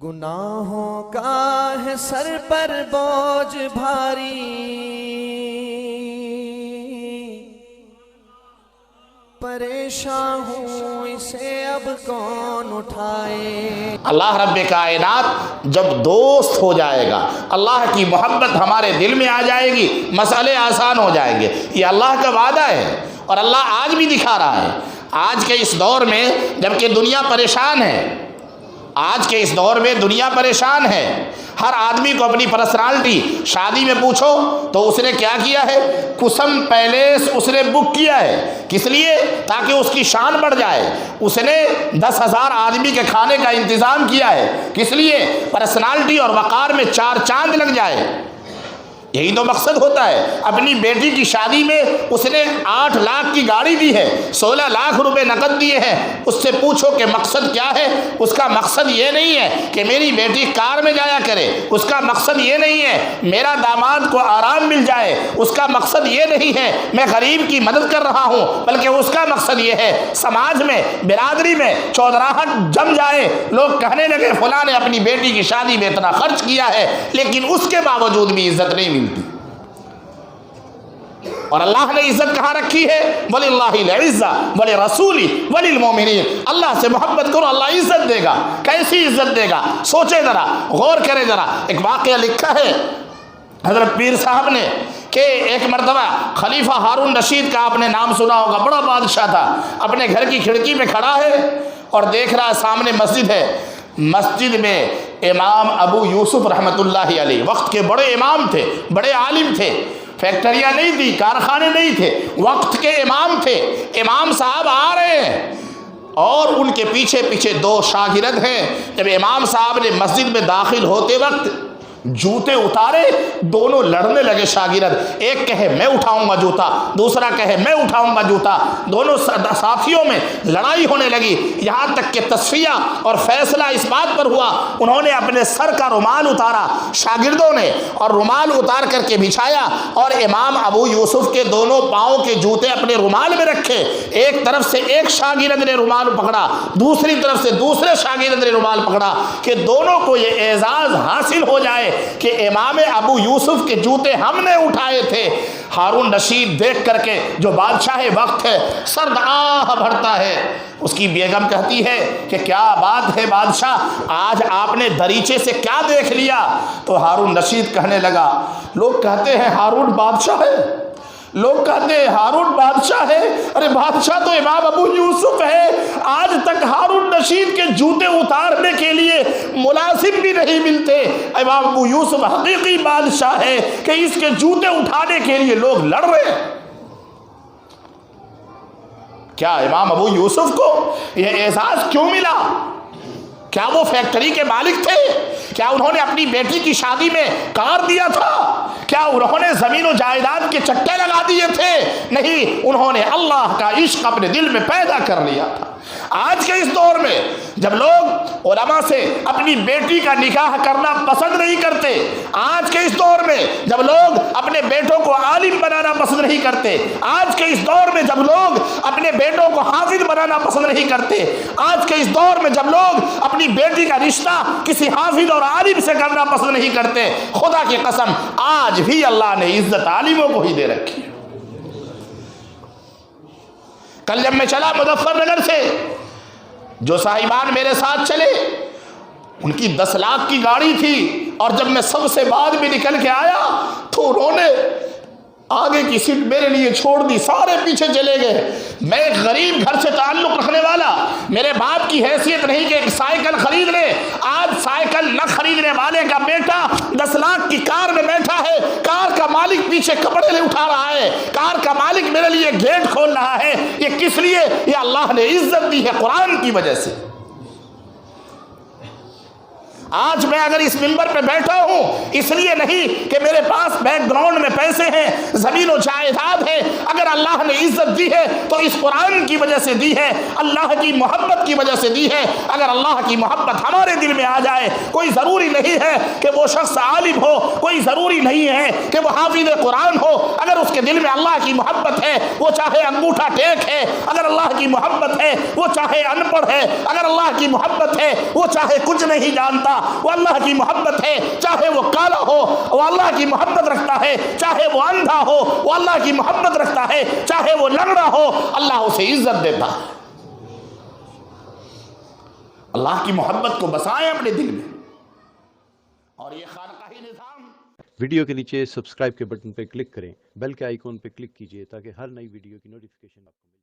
گناہوں کا ہے سر پر بوجھ بھاری، پریشان ہوں اسے اب کون اٹھائے۔ اللہ رب کائنات جب دوست ہو جائے گا، اللہ کی محبت ہمارے دل میں آ جائے گی، مسئلے آسان ہو جائیں گے۔ یہ اللہ کا وعدہ ہے اور اللہ آج بھی دکھا رہا ہے۔ آج کے اس دور میں جبکہ دنیا پریشان ہے، آج کے اس دور میں دنیا پریشان ہے، ہر آدمی کو اپنی پرسنالٹی، شادی میں پوچھو تو اس نے کیا کیا ہے، قسم پیلیس اس نے بک کیا ہے، کس لیے؟ تاکہ اس کی شان بڑھ جائے۔ اس نے 10,000 آدمی کے کھانے کا انتظام کیا ہے، کس لیے؟ پرسنالٹی اور وقار میں 4 چاند لگ جائے۔ یہی تو مقصد ہوتا ہے۔ اپنی بیٹی کی شادی میں اس نے 8 لاکھ کی گاڑی دی ہے، 16 لاکھ روپے نقد دیے ہیں۔ اس سے پوچھو کہ مقصد کیا ہے؟ اس کا مقصد یہ نہیں ہے کہ میری بیٹی کار میں جایا کرے، اس کا مقصد یہ نہیں ہے میرا داماد کو آرام مل جائے، اس کا مقصد یہ نہیں ہے میں غریب کی مدد کر رہا ہوں، بلکہ اس کا مقصد یہ ہے سماج میں، برادری میں چودراہٹ جم جائے، لوگ کہنے لگے فلاں نے اپنی بیٹی کی شادی میں اتنا خرچ کیا ہے، لیکن اس کے باوجود بھی عزت نہیں ملتی۔ اور اللہ نے عزت کہاں رکھی ہے؟ وَلِلَّهِ الْعِزَّةُ وَلِرَسُولِهِ وَلِلْمُؤْمِنِينَ۔ اللہ سے محبت کرو، اللہ عزت دے گا۔ کیسی عزت دے گا؟ سوچے ذرا، غور کرے ذرا۔ ایک واقعہ لکھا ہے حضرت پیر صاحب نے کہ ایک مرتبہ خلیفہ ہارون رشید کا آپ نے نام سنا ہوگا، بڑا بادشاہ تھا، اپنے گھر کی کھڑکی پہ کھڑا ہے اور دیکھ رہا ہے سامنے مسجد ہے، مسجد میں امام ابو یوسف رحمۃ اللہ علیہ، وقت کے بڑے امام تھے، بڑے عالم تھے، فیکٹریاں نہیں تھی، کارخانے نہیں تھے، وقت کے امام تھے۔ امام صاحب آ رہے ہیں اور ان کے پیچھے پیچھے 2 شاگرد ہیں۔ جب امام صاحب نے مسجد میں داخل ہوتے وقت جوتے اتارے، دونوں لڑنے لگے شاگرد، ایک کہے میں اٹھاؤں گا جوتا، دوسرا کہے میں اٹھاؤں گا جوتا، دونوں ساتھیوں میں لڑائی ہونے لگی، یہاں تک کہ تصفیہ اور فیصلہ اس بات پر ہوا، انہوں نے اپنے سر کا رومال اتارا شاگردوں نے، اور رومال اتار کر کے بچھایا، اور امام ابو یوسف کے دونوں پاؤں کے جوتے اپنے رومال میں رکھے۔ ایک طرف سے ایک شاگرد نے رومال پکڑا، دوسری طرف سے دوسرے شاگرد نے رومال پکڑا، کہ دونوں کو یہ اعزاز حاصل ہو جائے کہ امام ابو یوسف کے جوتے ہم نے اٹھائے تھے۔ ہارون رشید دیکھ کر کے، جو بادشاہ وقت ہے، سرد آہ بھرتا ہے۔ اس کی بیگم کہتی ہے کہ کیا بات ہے بادشاہ، آج آپ نے دریچے سے کیا دیکھ لیا؟ تو ہارون رشید کہنے لگا، لوگ کہتے ہیں ہارون بادشاہ ہے، لوگ کہتے ہیں ہارون بادشاہ ہے، ارے بادشاہ تو امام ابو یوسف ہے۔ آج تک ہارون رشید کے جوتے اتارنے کے لیے ملازم بھی نہیں ملتے، امام ابو یوسف حقیقی بادشاہ ہے کہ اس کے جوتے اٹھانے کے لیے لوگ لڑ رہے ہیں۔ کیا امام ابو یوسف کو یہ اعزاز کیوں ملا؟ کیا وہ فیکٹری کے مالک تھے؟ کیا انہوں نے اپنی بیٹی کی شادی میں کار دیا تھا؟ کیا انہوں نے زمین و جائیداد کے چٹے لگا دیے تھے؟ نہیں، انہوں نے اللہ کا عشق اپنے دل میں پیدا کر لیا تھا۔ آج کے اس دور میں جب لوگ علماء سے اپنی بیٹی کا نکاح کرنا پسند نہیں کرتے، آج کے اس دور میں جب لوگ اپنے بیٹوں کو عالم بنانا پسند نہیں کرتے، آج کے اس دور میں جب لوگ اپنے بیٹوں کو حافظ بنانا پسند نہیں کرتے، آج کے اس دور میں جب لوگ اپنی بیٹی کا رشتہ کسی حافظ اور عالم سے کرنا پسند نہیں کرتے، خدا کی قسم آج بھی اللہ نے عزت عالموں کو ہی دے رکھی ہے۔ کل جب میں چلا مظفر نگر سے، جو صاحبان میرے ساتھ چلے ان کی 10 لاکھ کی گاڑی تھی، اور جب میں سب سے بعد میں نکل کے آیا تو انہوں نے آگے کی سیٹ میرے لیے چھوڑ دی، سارے پیچھے چلے گئے۔ میں ایک غریب گھر سے تعلق رکھنے والا، میرے باپ کی حیثیت نہیں کہ ایک سائیکل خرید لے، آج سائیکل نہ خریدنے والے کا بیٹا 10 لاکھ کی کار میں بیٹھا ہے، کار کا مالک پیچھے کپڑے لے اٹھا رہا ہے، کار کا مالک میرے لیے گیٹ کھول رہا ہے۔ یہ کس لیے؟ یہ اللہ نے عزت دی ہے قرآن کی وجہ سے۔ آج میں اگر اس منبر پہ بیٹھا ہوں اس لیے نہیں کہ میرے پاس بیک گراؤنڈ میں پیسے ہیں، زمین و جائیداد ہے، اگر اللہ نے عزت دی ہے تو اس قرآن کی وجہ سے دی ہے، اللہ کی محبت کی وجہ سے دی ہے۔ اگر اللہ کی محبت ہمارے دل میں آ جائے، کوئی ضروری نہیں ہے کہ وہ شخص عالم ہو، کوئی ضروری نہیں ہے کہ وہ حافظ قرآن ہو، اگر اس کے دل میں اللہ کی محبت ہے، وہ چاہے انگوٹھا ٹیک ہے، اگر اللہ کی محبت ہے وہ چاہے ان پڑھ ہے، اگر اللہ کی محبت ہے وہ چاہے کچھ نہیں جانتا، وہ اللہ کی محبت ہے، چاہے وہ کالا ہو وہ اللہ کی محبت رکھتا ہے، چاہے وہ اندھا ہو وہ اللہ کی محبت رکھتا ہے، چاہے وہ لنگڑا ہو اللہ اسے عزت دیتا ہے۔ اللہ کی محبت کو بسائیں اپنے دل میں، اور یہ خانقاہی نظام۔ ویڈیو کے نیچے سبسکرائب کے بٹن پہ کلک کریں، بیل کے آئیکن پہ کلک کیجئے تاکہ ہر نئی ویڈیو کی نوٹیفیکیشن آپ کو ملے۔